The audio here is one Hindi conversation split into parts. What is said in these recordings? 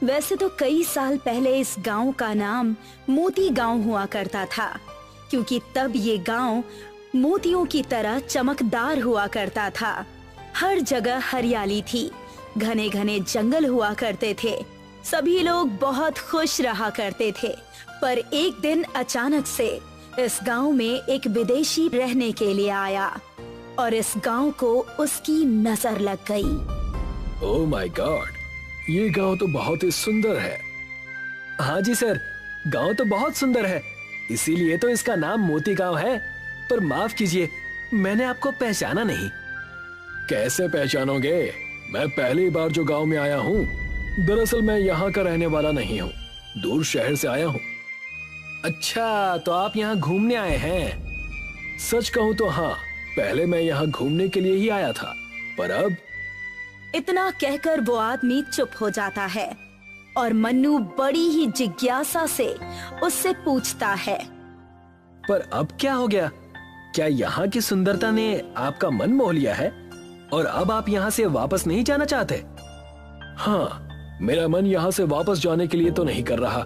वैसे तो कई साल पहले इस गांव का नाम मोती गांव हुआ करता था, क्योंकि तब ये गांव मोतियों की तरह चमकदार हुआ करता था। हर जगह हरियाली थी, घने घने जंगल हुआ करते थे, सभी लोग बहुत खुश रहा करते े। पर एक दिन अचानक से इस गांव में एक विदेशी रहने के लिए आया और इस गांव को उसकी नजर लग गई। ओह माय गॉड, ये गांव तो बहुत ही सुंदर है। हाँ जी सर, गांव तो बहुत सुंदर है, इसीलिए तो इसका नाम मोती गांव है। पर माफ कीजिए, मैंने आपको पहचाना नहीं। कैसे पहचानोगे? मैं पहली बार जो गांव में आया हूँ। दरअसल मैं यहाँ का रहने वाला नहीं हूँ, दूर शहर से आया हूँ। अच्छा, तो आप यहाँ घूमने आए हैं? सच कहूँ तो हाँ, पहले मैं यहाँ घूमने के लिए ही आया था, पर अब। इतना कहकर वो आदमी चुप हो जाता है और मन्नू बड़ी ही जिज्ञासा से उससे पूछता है, पर अब क्या हो गया? क्या यहाँ की सुंदरता ने आपका मन मोह लिया है और अब आप यहाँ से वापस नहीं जाना चाहते? हाँ, मेरा मन यहाँ से वापस जाने के लिए तो नहीं कर रहा,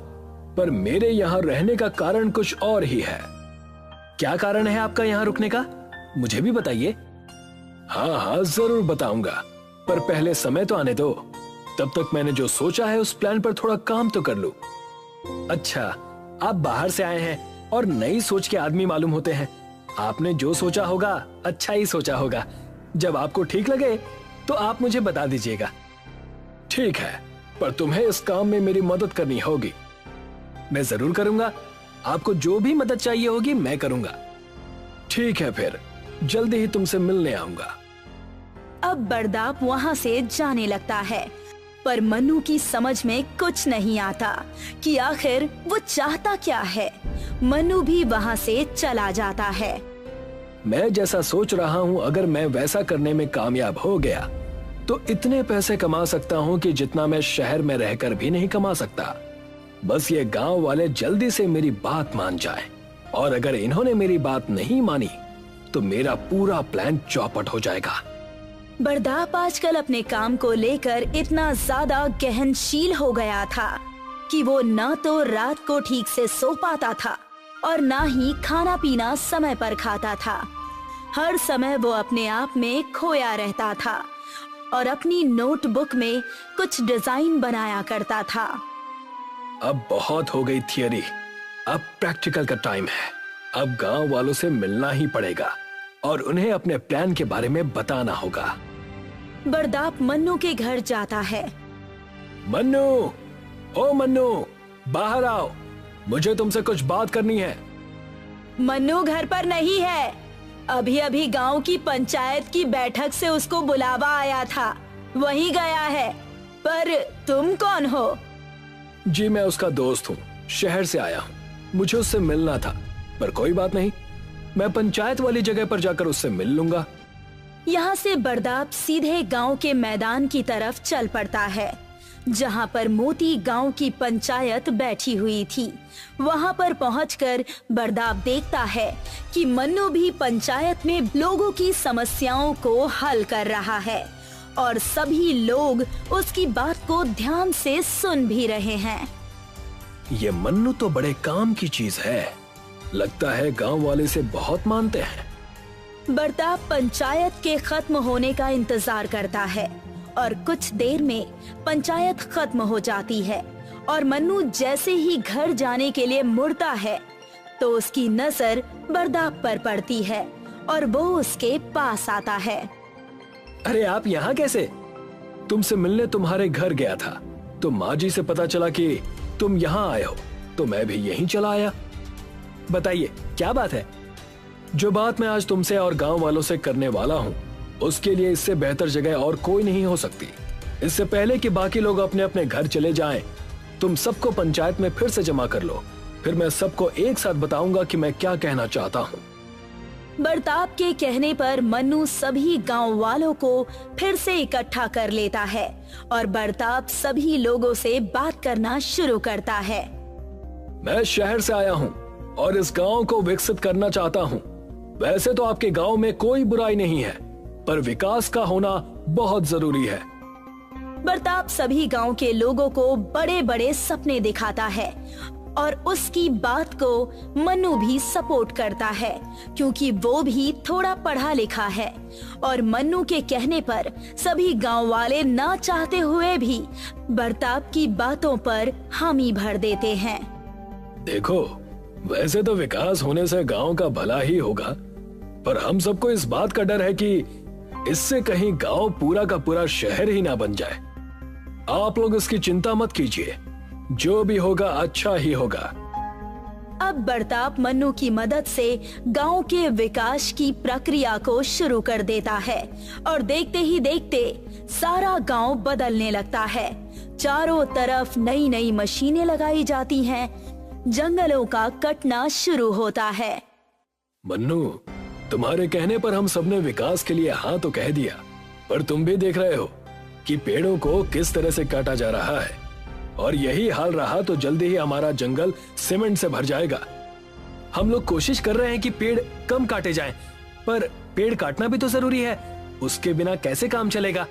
पर मेरे यहाँ रहने का कारण कुछ और ही है। क्या कारण है आपका यहाँ रुकने का? मुझे भी बताइए। हाँ हाँ, जरूर बताऊंगा, पर पहले समय तो आने दो। तब तक मैंने जो सोचा है उस प्लान पर थोड़ा काम तो कर लूं। अच्छा, आप बाहर से आए हैं और नई सोच के आदमी मालूम होते हैं। आपने जो सोचा होगा अच्छा ही सोचा होगा। जब आपको ठीक लगे तो आप मुझे बता दीजिएगा। ठीक है, पर तुम्हें इस काम में मेरी मदद करनी होगी। मैं जरूर करूंगा, आपको जो भी मदद चाहिए होगी मैं करूंगा। ठीक है, फिर जल्दी ही तुमसे मिलने आऊंगा। अब बरदाप वहाँ से जाने लगता है, पर मन्नू की समझ में कुछ नहीं आता कि आखिर वो चाहता क्या है। मन्नू भी वहाँ से चला जाता है। मैं जैसा सोच रहा हूँ, अगर मैं वैसा करने में कामयाब हो गया तो इतने पैसे कमा सकता हूँ कि जितना मैं शहर में रहकर भी नहीं कमा सकता। बस ये गांव वाले जल्दी से मेरी बात मान जाएं, और अगर इन्होंने मेरी बात नहीं मानी तो मेरा पूरा प्लान चौपट हो जाएगा। बरदाप आजकल अपने काम को लेकर इतना ज्यादा गहनशील हो गया था कि वो न तो रात को ठीक से सो पाता था और न ही खाना पीना समय पर खाता था। हर समय वो अपने आप में खोया रहता था और अपनी नोटबुक में कुछ डिजाइन बनाया करता था। अब बहुत हो गई थियरी, अब प्रैक्टिकल का टाइम है। अब गांव वालों से मिलना ही पड़ेगा और उन्हें अपने प्लान के बारे में बताना होगा। बरदाप मन्नू के घर जाता है। मन्नू, ओ मन्नू, बाहर आओ, मुझे तुमसे कुछ बात करनी है। मन्नू घर पर नहीं है, अभी अभी गांव की पंचायत की बैठक से उसको बुलावा आया था, वहीं गया है। पर तुम कौन हो? जी मैं उसका दोस्त हूँ, शहर से आया हूँ, मुझे उससे मिलना था। पर कोई बात नहीं, मैं पंचायत वाली जगह पर जाकर उससे मिल लूंगा। यहाँ से बरदाप सीधे गांव के मैदान की तरफ चल पड़ता है, जहाँ पर मोती गांव की पंचायत बैठी हुई थी। वहाँ पर पहुंचकर बरदाप देखता है कि मन्नू भी पंचायत में लोगों की समस्याओं को हल कर रहा है और सभी लोग उसकी बात को ध्यान से सुन भी रहे हैं। ये मन्नू तो बड़े काम की चीज है, लगता है गांव वाले से बहुत मानते हैं। बरदाप पंचायत के खत्म होने का इंतजार करता है और कुछ देर में पंचायत खत्म हो जाती है और मन्नू जैसे ही घर जाने के लिए मुड़ता है तो उसकी नजर बरदाप पर पड़ती है और वो उसके पास आता है। अरे आप यहाँ कैसे? तुमसे मिलने तुम्हारे घर गया था, तो माँ जी से पता चला कि तुम यहाँ आए हो, तो मैं भी यहीं चला आया। बताइए क्या बात है? जो बात मैं आज तुमसे और गांव वालों से करने वाला हूँ, उसके लिए इससे बेहतर जगह और कोई नहीं हो सकती। इससे पहले कि बाकी लोग अपने अपने घर चले जाएं, तुम सबको पंचायत में फिर से जमा कर लो, फिर मैं सबको एक साथ बताऊंगा कि मैं क्या कहना चाहता हूँ। बरदाप के कहने पर मन्नू सभी गांव वालों को फिर से इकट्ठा कर लेता है और बरदाप सभी लोगों से बात करना शुरू करता है। मैं शहर से आया हूँ और इस गांव को विकसित करना चाहता हूँ। वैसे तो आपके गांव में कोई बुराई नहीं है, पर विकास का होना बहुत जरूरी है। बरताप सभी गांव के लोगों को बड़े बड़े सपने दिखाता है और उसकी बात को मन्नू भी सपोर्ट करता है क्योंकि वो भी थोड़ा पढ़ा लिखा है और मन्नू के कहने पर सभी गांव वाले ना चाहते हुए भी बरताप की बातों पर हामी भर देते हैं। देखो, वैसे तो विकास होने से गांव का भला ही होगा, पर हम सबको इस बात का डर है कि इससे कहीं गांव पूरा का पूरा शहर ही ना बन जाए। आप लोग इसकी चिंता मत कीजिए, जो भी होगा अच्छा ही होगा। अब बरताप मन्नू की मदद से गांव के विकास की प्रक्रिया को शुरू कर देता है और देखते ही देखते सारा गांव बदलने लगता है। चारों तरफ नई नई मशीनें लगाई जाती हैं, जंगलों का कटना शुरू होता है। मन्नू, तुम्हारे कहने पर हम सबने विकास के लिए हाँ तो कह दिया, पर तुम भी देख रहे हो कि पेड़ों को किस तरह से काटा जा रहा है और यही हाल रहा तो जल्दी ही हमारा जंगल सीमेंट से भर जाएगा। हम लोग कोशिश कर रहे हैं कि पेड़ कम काटे जाएं, पर पेड़ काटना भी तो जरूरी है, उसके बिना कैसे काम चलेगा।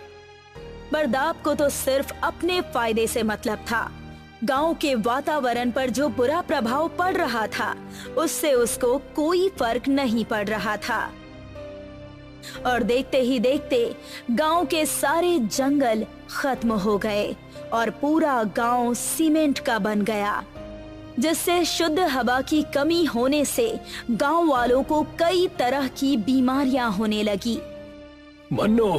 बरताप को तो सिर्फ अपने फायदे से मतलब था। गांव के वातावरण पर जो बुरा प्रभाव पड़ रहा था उससे उसको कोई फर्क नहीं पड़ रहा था और देखते ही देखते गांव के सारे जंगल खत्म हो गए और पूरा गांव सीमेंट का बन गया, जिससे शुद्ध हवा की कमी होने से गांव वालों को कई तरह की बीमारियां होने लगी। मन्नू,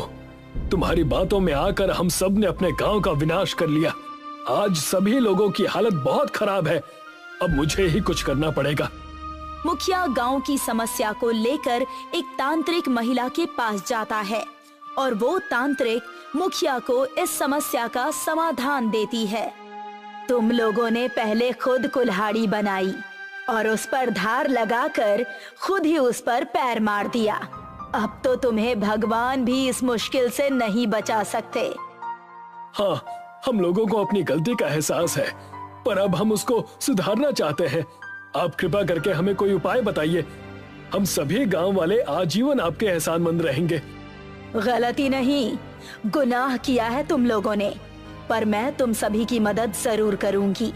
तुम्हारी बातों में आकर हम सब ने अपने गांव का विनाश कर लिया। आज सभी लोगों की हालत बहुत खराब है, अब मुझे ही कुछ करना पड़ेगा। मुखिया गांव की समस्या को लेकर एक तांत्रिक महिला के पास जाता है और वो तांत्रिक मुखिया को इस समस्या का समाधान देती है। तुम लोगों ने पहले खुद कुल्हाड़ी बनाई और उस पर धार लगाकर खुद ही उस पर पैर मार दिया। अब तो तुम्हें भगवान भी इस मुश्किल से नहीं बचा सकते। हाँ, हम लोगों को अपनी गलती का एहसास है, पर अब हम उसको सुधारना चाहते हैं। आप कृपा करके हमें कोई उपाय बताइए। हम सभी गांव वाले आजीवन आपके एहसानमंद रहेंगे। गलती नहीं, गुनाह किया है तुम लोगों ने, पर मैं तुम सभी की मदद जरूर करूंगी,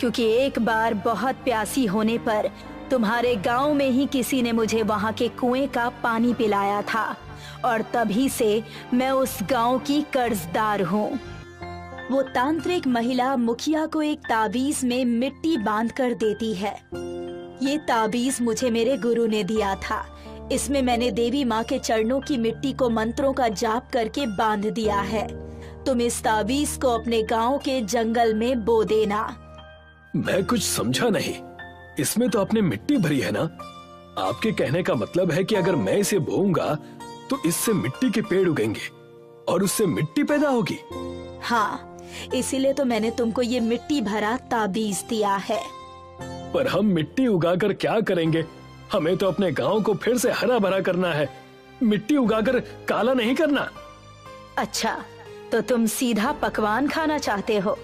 क्योंकि एक बार बहुत प्यासी होने पर तुम्हारे गांव में ही किसी ने मुझे वहां के कुएं का पानी पिलाया था और तभी से मैं उस गांव की कर्जदार हूँ। वो तांत्रिक महिला मुखिया को एक ताबीज में मिट्टी बांध कर देती है। ये ताबीज मुझे मेरे गुरु ने दिया था। इसमें मैंने देवी माँ के चरणों की मिट्टी को मंत्रों का जाप करके बांध दिया है। तुम इस ताबीज को अपने गांव के जंगल में बो देना। मैं कुछ समझा नहीं, इसमें तो आपने मिट्टी भरी है ना? आपके कहने का मतलब है कि अगर मैं इसे बोऊंगा तो इससे मिट्टी के पेड़ उगेंगे और उससे मिट्टी पैदा होगी? हाँ, इसीलिए तो मैंने तुमको ये मिट्टी भरा ताबीज दिया है। पर हम मिट्टी उगाकर क्या करेंगे? हमें तो अपने गांव को फिर से हरा भरा करना है, मिट्टी उगाकर काला नहीं करना। अच्छा, तो तुम सीधा पकवान खाना चाहते हो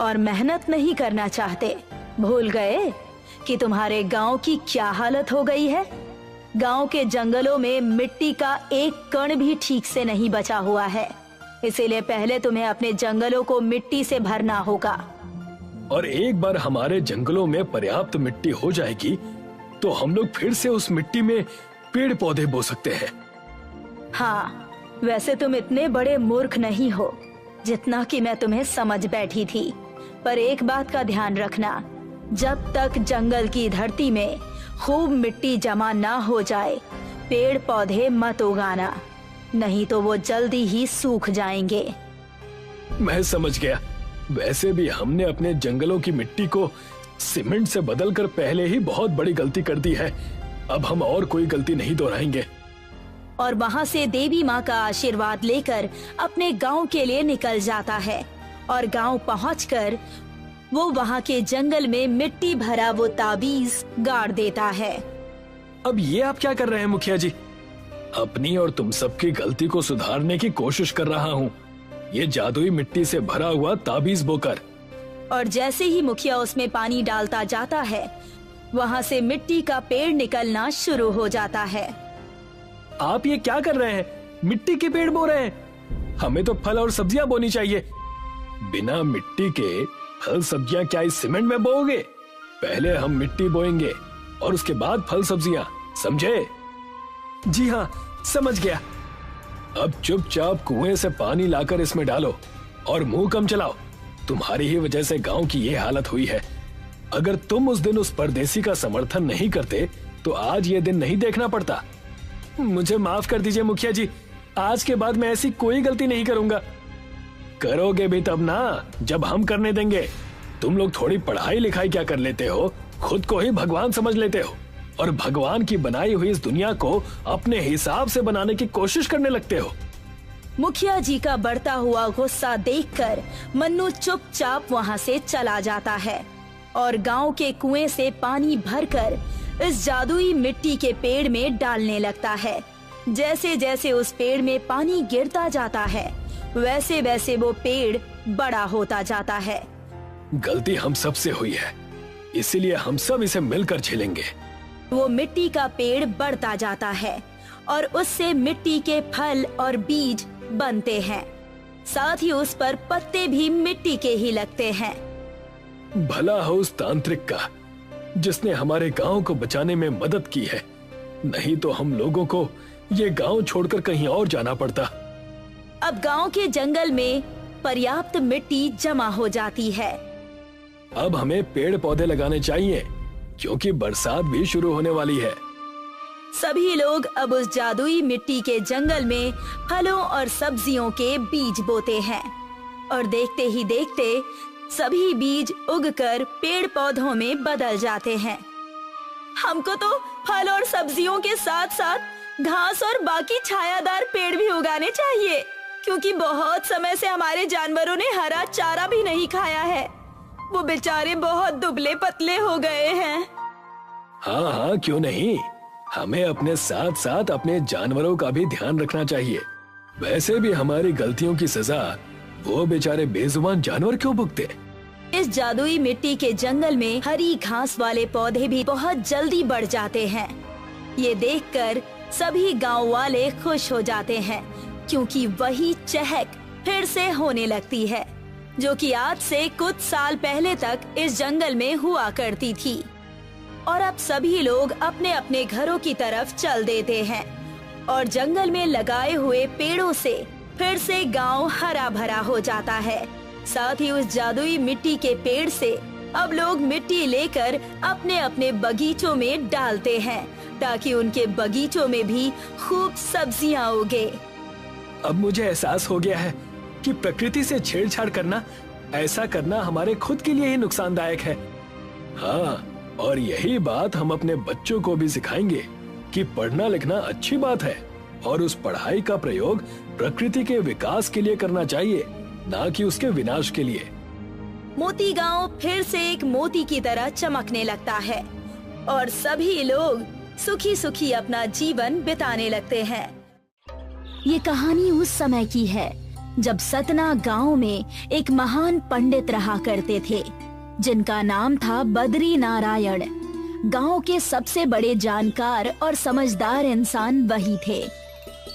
और मेहनत नहीं करना चाहते। भूल गए कि तुम्हारे गांव की क्या हालत हो गई है? गांव के जंगलों में मिट्टी का एक कण भी ठीक से नहीं बचा हुआ है, इसीलिए पहले तुम्हें अपने जंगलों को मिट्टी से भरना होगा। और एक बार हमारे जंगलों में पर्याप्त मिट्टी हो जाएगी तो हम लोग फिर से उस मिट्टी में पेड़ पौधे बो सकते हैं। हाँ, वैसे तुम इतने बड़े मूर्ख नहीं हो जितना कि मैं तुम्हें समझ बैठी थी, पर एक बात का ध्यान रखना, जब तक जंगल की धरती में खूब मिट्टी जमा ना हो जाए पेड़ पौधे मत उगाना, नहीं तो वो जल्दी ही सूख जाएंगे। मैं समझ गया। वैसे भी हमने अपने जंगलों की मिट्टी को सीमेंट से बदलकर पहले ही बहुत बड़ी गलती कर दी है, अब हम और कोई गलती नहीं दोहराएंगे। और वहाँ से देवी माँ का आशीर्वाद लेकर अपने गांव के लिए निकल जाता है और गांव पहुंचकर वो वहाँ के जंगल में मिट्टी भरा वो ताबीज गाड़ देता है। अब ये आप क्या कर रहे हैं मुखिया जी? अपनी और तुम सबकी गलती को सुधारने की कोशिश कर रहा हूँ, ये जादुई मिट्टी से भरा हुआ ताबीज बोकर। और जैसे ही मुखिया उसमें पानी डालता जाता है वहाँ से मिट्टी का पेड़ निकलना शुरू हो जाता है। आप ये क्या कर रहे हैं? मिट्टी के पेड़ बो रहे हैं? हमें तो फल और सब्जियां बोनी चाहिए। बिना मिट्टी के फल सब्जियां क्या इस सीमेंट में बोओगे? पहले हम मिट्टी बोएंगे और उसके बाद फल सब्जियां, समझे? जी हाँ, समझ गया। अब चुपचाप कुएं से पानी लाकर इसमें डालो और मुंह कम चलाओ। तुम्हारी ही वजह से गांव की ये हालत हुई है। अगर तुम उस दिन उस परदेसी का समर्थन नहीं करते तो आज ये दिन नहीं देखना पड़ता। मुझे माफ कर दीजिए मुखिया जी, आज के बाद मैं ऐसी कोई गलती नहीं करूंगा। करोगे भी तब ना जब हम करने देंगे। तुम लोग थोड़ी पढ़ाई लिखाई क्या कर लेते हो, खुद को ही भगवान समझ लेते हो और भगवान की बनाई हुई इस दुनिया को अपने हिसाब से बनाने की कोशिश करने लगते हो। मुखिया जी का बढ़ता हुआ गुस्सा देखकर मन्नू चुपचाप वहाँ से चला जाता है और गांव के कुएं से पानी भरकर इस जादुई मिट्टी के पेड़ में डालने लगता है। जैसे जैसे उस पेड़ में पानी गिरता जाता है वैसे वैसे वो पेड़ बड़ा होता जाता है। गलती हम सब से हुई है, इसीलिए हम सब इसे मिलकर झेलेंगे। वो मिट्टी का पेड़ बढ़ता जाता है और उससे मिट्टी के फल और बीज बनते हैं। साथ ही उस पर पत्ते भी मिट्टी के ही लगते हैं। भला हो उस तांत्रिक का जिसने हमारे गांव को बचाने में मदद की है, नहीं तो हम लोगों को ये गांव छोड़कर कहीं और जाना पड़ता। अब गांव के जंगल में पर्याप्त मिट्टी जमा हो जाती है। अब हमें पेड़ पौधे लगाने चाहिए क्योंकि बरसात भी शुरू होने वाली है। सभी लोग अब उस जादुई मिट्टी के जंगल में फलों और सब्जियों के बीज बोते हैं और देखते ही देखते सभी बीज उगकर पेड़ पौधों में बदल जाते हैं। हमको तो फल और सब्जियों के साथ साथ घास और बाकी छायादार पेड़ भी उगाने चाहिए क्योंकि बहुत समय से हमारे जानवरों ने हरा चारा भी नहीं खाया है। वो बेचारे बहुत दुबले पतले हो गए हैं। हाँ हाँ, क्यों नहीं। हमें अपने साथ साथ अपने जानवरों का भी ध्यान रखना चाहिए। वैसे भी हमारी गलतियों की सजा वो बेचारे बेजुबान जानवर क्यों भुगते? इस जादुई मिट्टी के जंगल में हरी घास वाले पौधे भी बहुत जल्दी बढ़ जाते हैं। ये देखकर सभी गांव वाले खुश हो जाते हैं क्योंकि वही चहक फिर से होने लगती है जो कि आज से कुछ साल पहले तक इस जंगल में हुआ करती थी। और अब सभी लोग अपने अपने घरों की तरफ चल देते हैं और जंगल में लगाए हुए पेड़ों से फिर से गांव हरा भरा हो जाता है। साथ ही उस जादुई मिट्टी के पेड़ से अब लोग मिट्टी लेकर अपने अपने बगीचों में डालते हैं ताकि उनके बगीचों में भी खूब सब्जियां उगे। अब मुझे एहसास हो गया है कि प्रकृति से छेड़छाड़ करना, ऐसा करना हमारे खुद के लिए ही नुकसानदायक है। हाँ, और यही बात हम अपने बच्चों को भी सिखाएंगे कि पढ़ना लिखना अच्छी बात है और उस पढ़ाई का प्रयोग प्रकृति के विकास के लिए करना चाहिए, ना कि उसके विनाश के लिए। मोती गांव फिर से एक मोती की तरह चमकने लगता है और सभी लोग सुखी सुखी अपना जीवन बिताने लगते हैं। ये कहानी उस समय की है जब सतना गांव में एक महान पंडित रहा करते थे जिनका नाम था बद्री नारायण। गांव के सबसे बड़े जानकार और समझदार इंसान वही थे।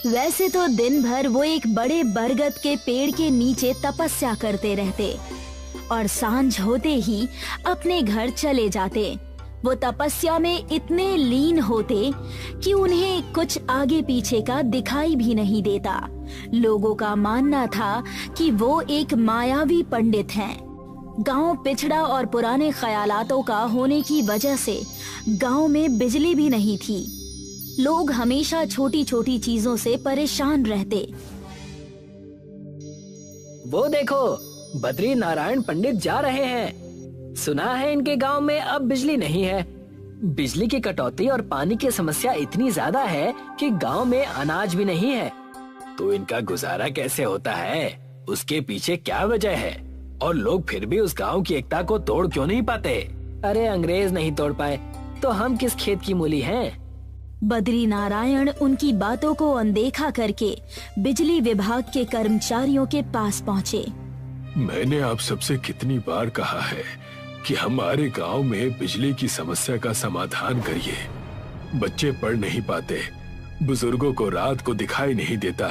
वैसे तो दिन भर वो एक बड़े बरगद के पेड़ के नीचे तपस्या करते रहते और सांझ होते ही अपने घर चले जाते। वो तपस्या में इतने लीन होते कि उन्हें कुछ आगे पीछे का दिखाई भी नहीं देता। लोगों का मानना था कि वो एक मायावी पंडित हैं। गांव पिछड़ा और पुराने ख्यालातों का होने की वजह से गांव में बिजली भी नहीं थी। लोग हमेशा छोटी छोटी चीजों से परेशान रहते। वो देखो, बद्री नारायण पंडित जा रहे हैं। सुना है इनके गांव में अब बिजली नहीं है। बिजली की कटौती और पानी की समस्या इतनी ज्यादा है कि गांव में अनाज भी नहीं है। तो इनका गुजारा कैसे होता है? उसके पीछे क्या वजह है? और लोग फिर भी उस गांव की एकता को तोड़ क्यों नहीं पाते? अरे अंग्रेज नहीं तोड़ पाए तो हम किस खेत की मूली हैं? बद्री नारायण उनकी बातों को अनदेखा करके बिजली विभाग के कर्मचारियों के पास पहुँचे। मैंने आप सबसे कितनी बार कहा है कि हमारे गांव में बिजली की समस्या का समाधान करिए। बच्चे पढ़ नहीं पाते, बुजुर्गों को रात को दिखाई नहीं देता,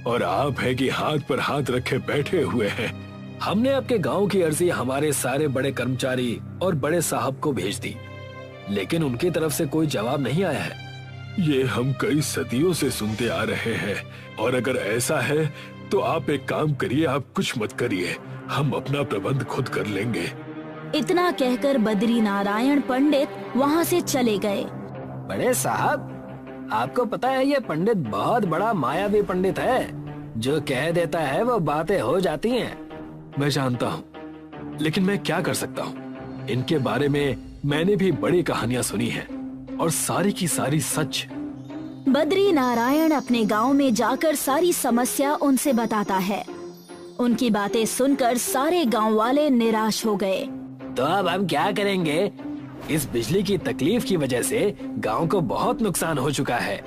और आप है कि हाथ पर हाथ रखे बैठे हुए हैं। हमने आपके गांव की अर्जी हमारे सारे बड़े कर्मचारी और बड़े साहब को भेज दी, लेकिन उनकी तरफ से कोई जवाब नहीं आया है। ये हम कई सदियों से सुनते आ रहे हैं, और अगर ऐसा है तो आप एक काम करिए, आप कुछ मत करिए, हम अपना प्रबंध खुद कर लेंगे। इतना कहकर बद्री नारायण पंडित वहाँ से चले गए। बड़े साहब, आपको पता है ये पंडित बहुत बड़ा मायावी पंडित है, जो कह देता है वो बातें हो जाती हैं। मैं जानता हूँ, लेकिन मैं क्या कर सकता हूँ? इनके बारे में मैंने भी बड़ी कहानियां सुनी हैं, और सारी की सारी सच। बद्री नारायण अपने गांव में जाकर सारी समस्या उनसे बताता है। उनकी बातें सुनकर सारे गांव वाले निराश हो गए। तो अब हम क्या करेंगे? इस बिजली की तकलीफ की वजह से गांव को बहुत नुकसान हो चुका है।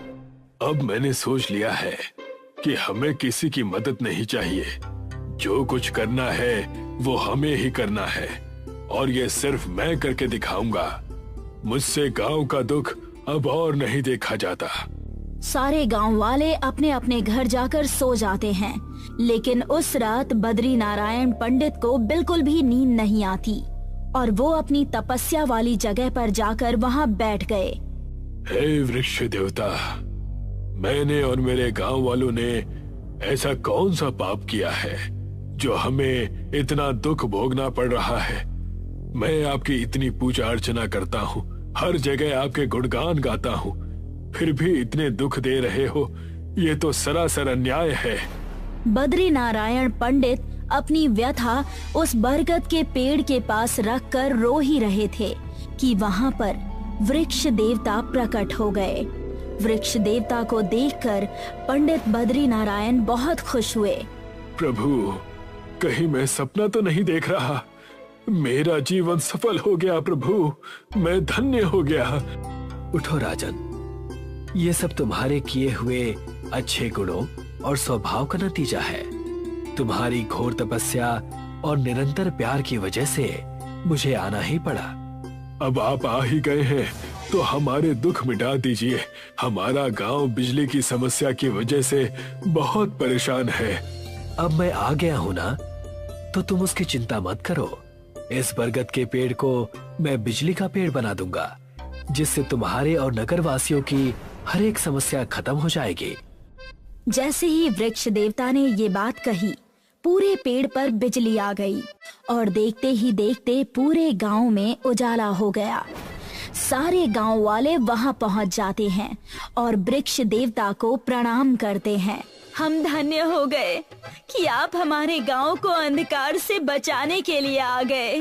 अब मैंने सोच लिया है कि हमें किसी की मदद नहीं चाहिए। जो कुछ करना है वो हमें ही करना है, और ये सिर्फ मैं करके दिखाऊंगा। मुझसे गांव का दुख अब और नहीं देखा जाता। सारे गांव वाले अपने अपने घर जाकर सो जाते हैं, लेकिन उस रात बद्री नारायण पंडित को बिल्कुल भी नींद नहीं आती, और वो अपनी तपस्या वाली जगह पर जाकर वहाँ बैठ गए। हे वृक्ष देवता, मैंने और मेरे गांव वालों ने ऐसा कौन सा पाप किया है जो हमें इतना दुख भोगना पड़ रहा है? मैं आपकी इतनी पूजा अर्चना करता हूँ, हर जगह आपके गुणगान गाता हूँ, फिर भी इतने दुख दे रहे हो। ये तो सरासर अन्याय है। बद्री नारायण पंडित अपनी व्यथा उस बरगद के पेड़ के पास रखकर रो ही रहे थे कि वहाँ पर वृक्ष देवता प्रकट हो गए। वृक्ष देवता को देखकर पंडित बद्री नारायण बहुत खुश हुए। प्रभु, कहीं मैं सपना तो नहीं देख रहा? मेरा जीवन सफल हो गया प्रभु, मैं धन्य हो गया। उठो राजन, ये सब तुम्हारे किए हुए अच्छे गुणों और स्वभाव का नतीजा है। तुम्हारी घोर तपस्या और निरंतर प्यार की वजह से मुझे आना ही पड़ा। अब आप आ ही गए हैं तो हमारे दुख मिटा दीजिए। हमारा गांव बिजली की समस्या की वजह से बहुत परेशान है। अब मैं आ गया हूँ ना, तो तुम उसकी चिंता मत करो। इस बरगद के पेड़ को मैं बिजली का पेड़ बना दूंगा, जिससे तुम्हारे और नगर वासियों की हर एक समस्या खत्म हो जाएगी। जैसे ही वृक्ष देवता ने ये बात कही, पूरे पेड़ पर बिजली आ गई, और देखते ही देखते पूरे गांव में उजाला हो गया। सारे गांव वाले वहां पहुंच जाते हैं और वृक्ष देवता को प्रणाम करते हैं। हम धन्य हो गए कि आप हमारे गांव को अंधकार से बचाने के लिए आ गए।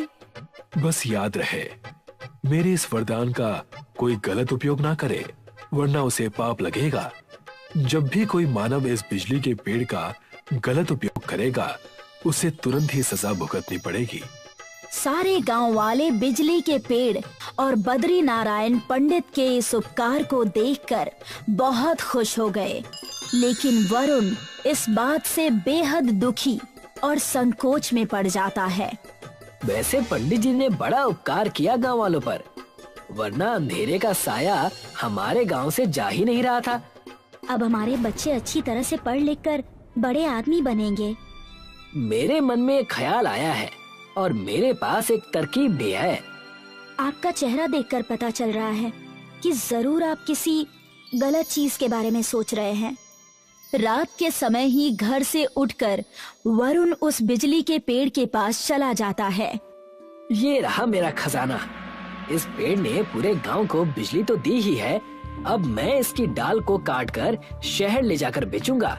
बस याद रहे, मेरे इस वरदान का कोई गलत उपयोग ना करे, वरना उसे पाप लगेगा। जब भी कोई मानव इस बिजली के पेड़ का गलत उपयोग करेगा, उसे तुरंत ही सजा भुगतनी पड़ेगी। सारे गांव वाले बिजली के पेड़ और बद्री नारायण पंडित के इस उपकार को देखकर बहुत खुश हो गए, लेकिन वरुण इस बात से बेहद दुखी और संकोच में पड़ जाता है। वैसे पंडित जी ने बड़ा उपकार किया गांव वालों पर, वरना अंधेरे का साया हमारे गांव से जा ही नहीं रहा था। अब हमारे बच्चे अच्छी तरह से पढ़ लिख कर बड़े आदमी बनेंगे। मेरे मन में एक ख्याल आया है और मेरे पास एक तरकीब भी है। आपका चेहरा देखकर पता चल रहा है कि जरूर आप किसी गलत चीज के बारे में सोच रहे हैं। रात के समय ही घर से उठकर वरुण उस बिजली के पेड़ के पास चला जाता है। ये रहा मेरा खजाना। इस पेड़ ने पूरे गांव को बिजली तो दी ही है, अब मैं इसकी डाल को काटकर शहर ले जाकर बेचूंगा।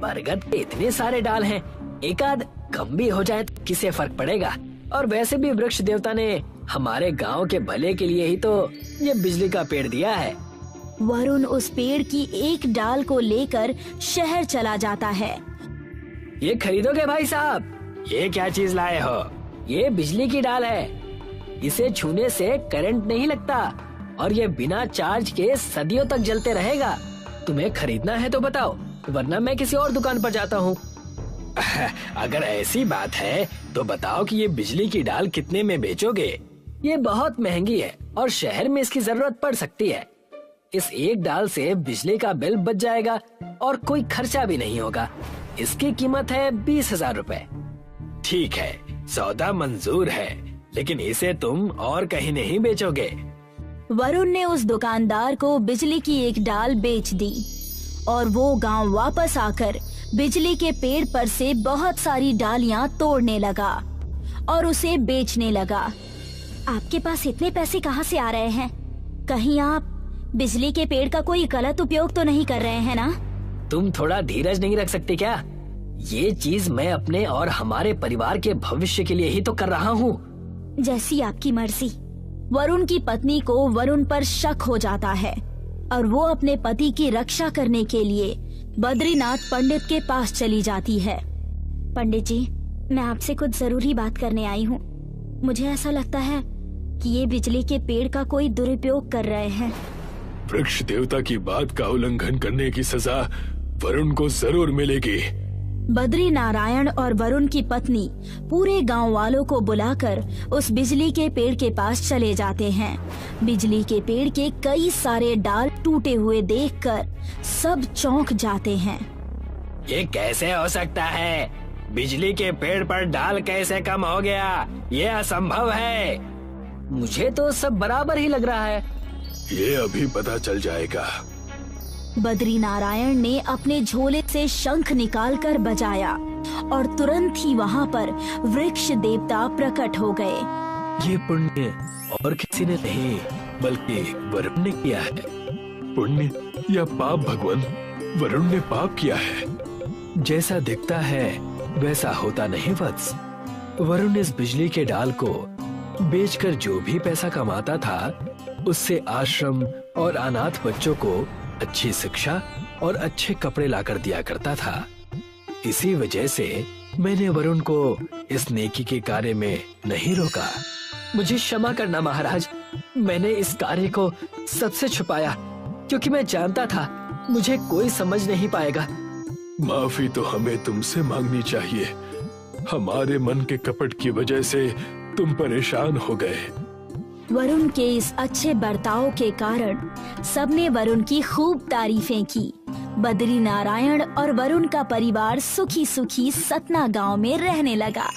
बरगद के इतने सारे डाल हैं, एक आध कम भी हो जाए तो किसे फर्क पड़ेगा। और वैसे भी वृक्ष देवता ने हमारे गांव के भले के लिए ही तो ये बिजली का पेड़ दिया है। वरुण उस पेड़ की एक डाल को लेकर शहर चला जाता है। ये खरीदोगे भाई साहब? ये क्या चीज लाए हो? ये बिजली की डाल है, इसे छूने से करंट नहीं लगता और ये बिना चार्ज के सदियों तक जलते रहेगा। तुम्हें खरीदना है तो बताओ, वरना मैं किसी और दुकान पर जाता हूँ। अगर ऐसी बात है तो बताओ कि ये बिजली की डाल कितने में बेचोगे? ये बहुत महंगी है और शहर में इसकी जरूरत पड़ सकती है। इस एक डाल से बिजली का बिल बच जाएगा और कोई खर्चा भी नहीं होगा। इसकी कीमत है 20,000 रुपए। ठीक है, सौदा मंजूर है, लेकिन इसे तुम और कहीं नहीं बेचोगे। वरुण ने उस दुकानदार को बिजली की एक डाल बेच दी और वो गांव वापस आकर बिजली के पेड़ पर से बहुत सारी डालियां तोड़ने लगा और उसे बेचने लगा। आपके पास इतने पैसे कहाँ से आ रहे हैं? कहीं आप बिजली के पेड़ का कोई गलत उपयोग तो नहीं कर रहे हैं ना? तुम थोड़ा धीरज नहीं रख सकते क्या? ये चीज मैं अपने और हमारे परिवार के भविष्य के लिए ही तो कर रहा हूँ। जैसी आपकी मर्जी। वरुण की पत्नी को वरुण पर शक हो जाता है और वो अपने पति की रक्षा करने के लिए बद्रीनाथ पंडित के पास चली जाती है। पंडित जी, मैं आपसे कुछ जरूरी बात करने आई हूँ। मुझे ऐसा लगता है कि ये बिजली के पेड़ का कोई दुरुपयोग कर रहे हैं। वृक्ष देवता की बात का उल्लंघन करने की सजा वरुण को जरूर मिलेगी। बद्री नारायण और वरुण की पत्नी पूरे गांव वालों को बुलाकर उस बिजली के पेड़ के पास चले जाते हैं। बिजली के पेड़ के कई सारे डाल टूटे हुए देखकर सब चौंक जाते हैं। ये कैसे हो सकता है? बिजली के पेड़ पर डाल कैसे कम हो गया? ये असंभव है। मुझे तो सब बराबर ही लग रहा है। ये अभी पता चल जाएगा। बद्री नारायण ने अपने झोले से शंख निकालकर बजाया और तुरंत ही वहाँ पर वृक्ष देवता प्रकट हो गए। ये पुण्य और किसी ने नहीं बल्कि वरुण ने किया है। पुण्य या पाप भगवान? वरुण ने पाप किया है। जैसा दिखता है वैसा होता नहीं वत्स। वरुण इस बिजली के डाल को बेचकर जो भी पैसा कमाता था उससे आश्रम और अनाथ बच्चों को अच्छी शिक्षा और अच्छे कपड़े लाकर दिया करता था। इसी वजह से मैंने वरुण को इस नेकी के कार्य में नहीं रोका। मुझे क्षमा करना महाराज, मैंने इस कार्य को सबसे छुपाया क्योंकि मैं जानता था मुझे कोई समझ नहीं पाएगा। माफी तो हमें तुमसे मांगनी चाहिए। हमारे मन के कपट की वजह से तुम परेशान हो गए। वरुण के इस अच्छे बर्ताव के कारण सबने वरुण की खूब तारीफें की। बद्री नारायण और वरुण का परिवार सुखी सुखी सतना गांव में रहने लगा।